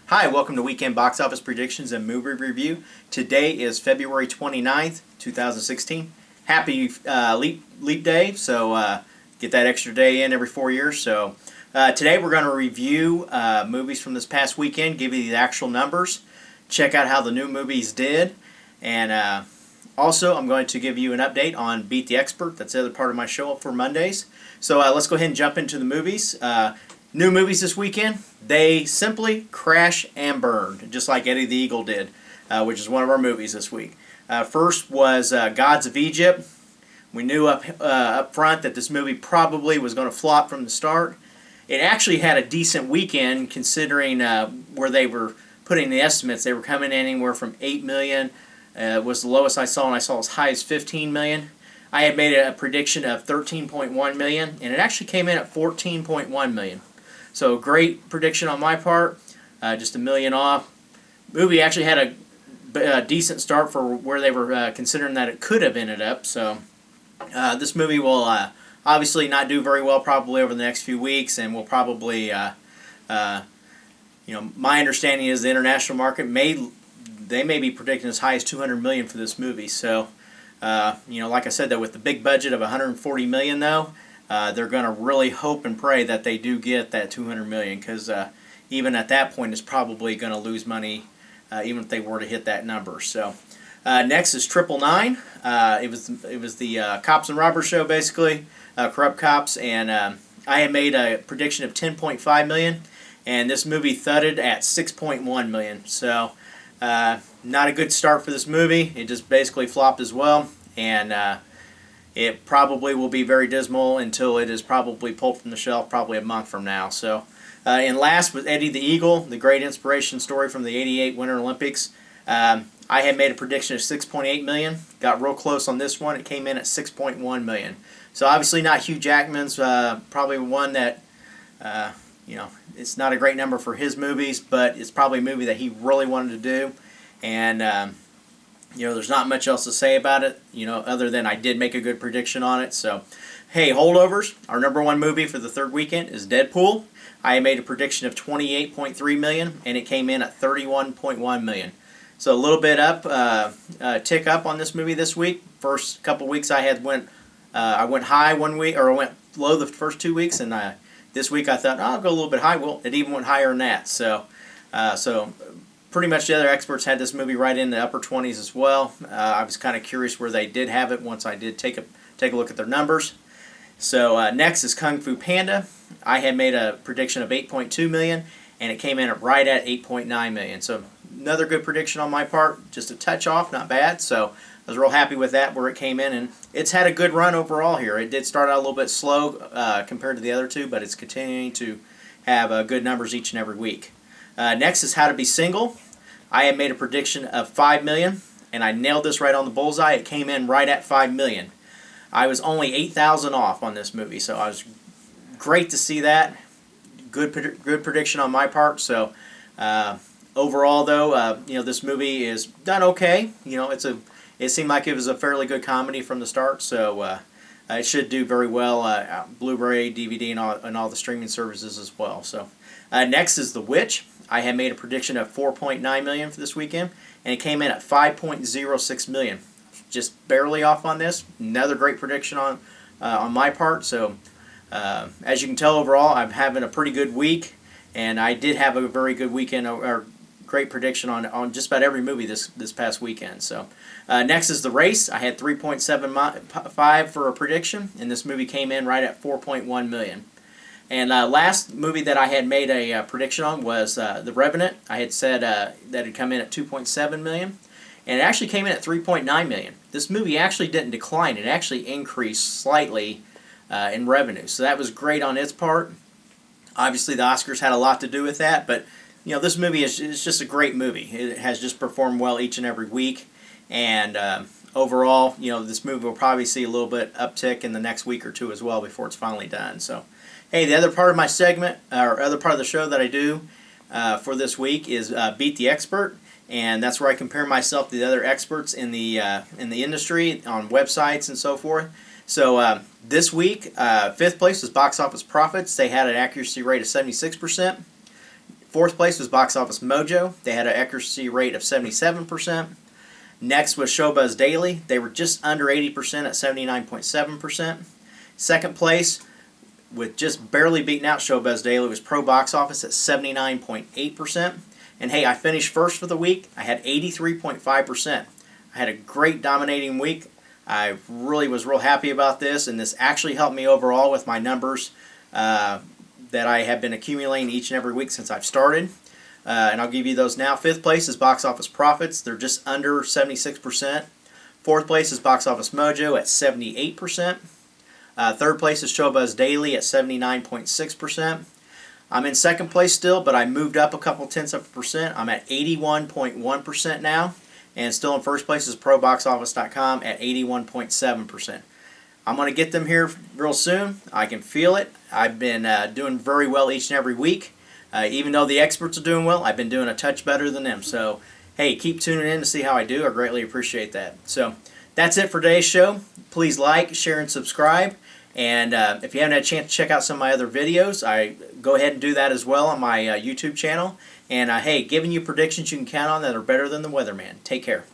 Hi, welcome to Weekend Box Office Predictions and Movie Review. Today is February 29th, 2016. Happy leap day, so get that extra day in every 4 years. So today we're going to review movies from this past weekend, give you the actual numbers, check out how the new movies did, and also I'm going to give you an update on Beat the Expert. That's the other part of my show for Mondays. So let's go ahead and jump into the movies. New movies this weekend, they simply crash and burn, just like Eddie the Eagle did, which is one of our movies this week. First was Gods of Egypt. We knew up front that this movie probably was going to flop from the start. It actually had a decent weekend considering where they were putting the estimates. They were coming in anywhere from 8 million, was the lowest I saw, and I saw as high as 15 million. I had made a prediction of 13.1 million, and it actually came in at 14.1 million. So great prediction on my part, just $1 million off. Movie actually had a decent start for where they were considering that it could have ended up. So this movie will obviously not do very well probably over the next few weeks, and will probably, my understanding is the international market may be predicting as high as 200 million for this movie. So like I said, though, with the big budget of 140 million though. They're going to really hope and pray that they do get that 200 million, because even at that point it's probably going to lose money even if they were to hit that number. So next is 999. It was the cops and robbers show, basically, corrupt cops, and I had made a prediction of 10.5 million, and this movie thudded at 6.1 million. So not a good start for this movie. It just basically flopped as well, and it probably will be very dismal until it is probably pulled from the shelf probably a month from now. So, and last was Eddie the Eagle, the great inspiration story from the '88 Winter Olympics. I had made a prediction of 6.8 million. Got real close on this one. It came in at 6.1 million. So obviously not Hugh Jackman's. Probably one that, it's not a great number for his movies, but it's probably a movie that he really wanted to do. And there's not much else to say about it, other than I did make a good prediction on it. So, hey, holdovers, our number one movie for the third weekend is Deadpool. I made a prediction of 28.3 million, and it came in at 31.1 million. So a little bit up, tick up on this movie this week. First couple weeks I went high one week, or I went low the first 2 weeks, and this week I thought, I'll go a little bit high. Well, it even went higher than that. So, pretty much the other experts had this movie right in the upper 20s as well. I was kind of curious where they did have it once I did take a look at their numbers. So next is Kung Fu Panda. I had made a prediction of 8.2 million, and it came in right at 8.9 million. So another good prediction on my part, just a touch off, not bad. So I was real happy with that, where it came in, and it's had a good run overall here. It did start out a little bit slow compared to the other two, but it's continuing to have good numbers each and every week. Next is How to Be Single. I had made a prediction of 5 million, and I nailed this right on the bullseye. It came in right at 5 million. I was only 8,000 off on this movie, so I was great to see that. Good prediction on my part. So overall, though, this movie is done okay. It seemed like it was a fairly good comedy from the start, so it should do very well. Blu-ray, DVD, and all the streaming services as well. So next is The Witch. I had made a prediction of 4.9 million for this weekend, and it came in at 5.06 million. Just barely off on this. Another great prediction on my part. So as you can tell, overall, I'm having a pretty good week, and I did have a very good weekend, or great prediction on just about every movie this past weekend. So next is The Race. I had 3.75 for a prediction, and this movie came in right at 4.1 million. And last movie that I had made a prediction on was The Revenant. I had said that it would come in at 2.7 million, and it actually came in at 3.9 million. This movie actually didn't decline. It actually increased slightly in revenue. So that was great on its part. Obviously, the Oscars had a lot to do with that, but this movie is just a great movie. It has just performed well each and every week, and overall, this movie will probably see a little bit uptick in the next week or two as well before it's finally done. So, hey, the other part of my segment, or other part of the show that I do for this week is Beat the Expert, and that's where I compare myself to the other experts in the industry on websites and so forth. So this week, fifth place was Box Office Profits. They had an accuracy rate of 76%. Fourth place was Box Office Mojo. They had an accuracy rate of 77%. Next was Showbuzz Daily. They were just under 80% at 79.7%. Second place, with just barely beating out Showbuzz Daily, was Pro Box Office at 79.8%. And hey, I finished first for the week. I had 83.5%. I had a great dominating week. I really was real happy about this, and this actually helped me overall with my numbers that I have been accumulating each and every week since I've started. And I'll give you those now. Fifth place is Box Office Profits. They're just under 76%. Fourth place is Box Office Mojo at 78%. Third place is Showbuzz Daily at 79.6%. I'm in second place still, but I moved up a couple tenths of a percent. I'm at 81.1% now. And still in first place is ProBoxOffice.com at 81.7%. I'm going to get them here real soon. I can feel it. I've been doing very well each and every week. Even though the experts are doing well, I've been doing a touch better than them. So, hey, keep tuning in to see how I do. I greatly appreciate that. So, that's it for today's show. Please like, share, and subscribe. And if you haven't had a chance to check out some of my other videos, go ahead and do that as well on my YouTube channel. And hey, giving you predictions you can count on that are better than the weatherman. Take care.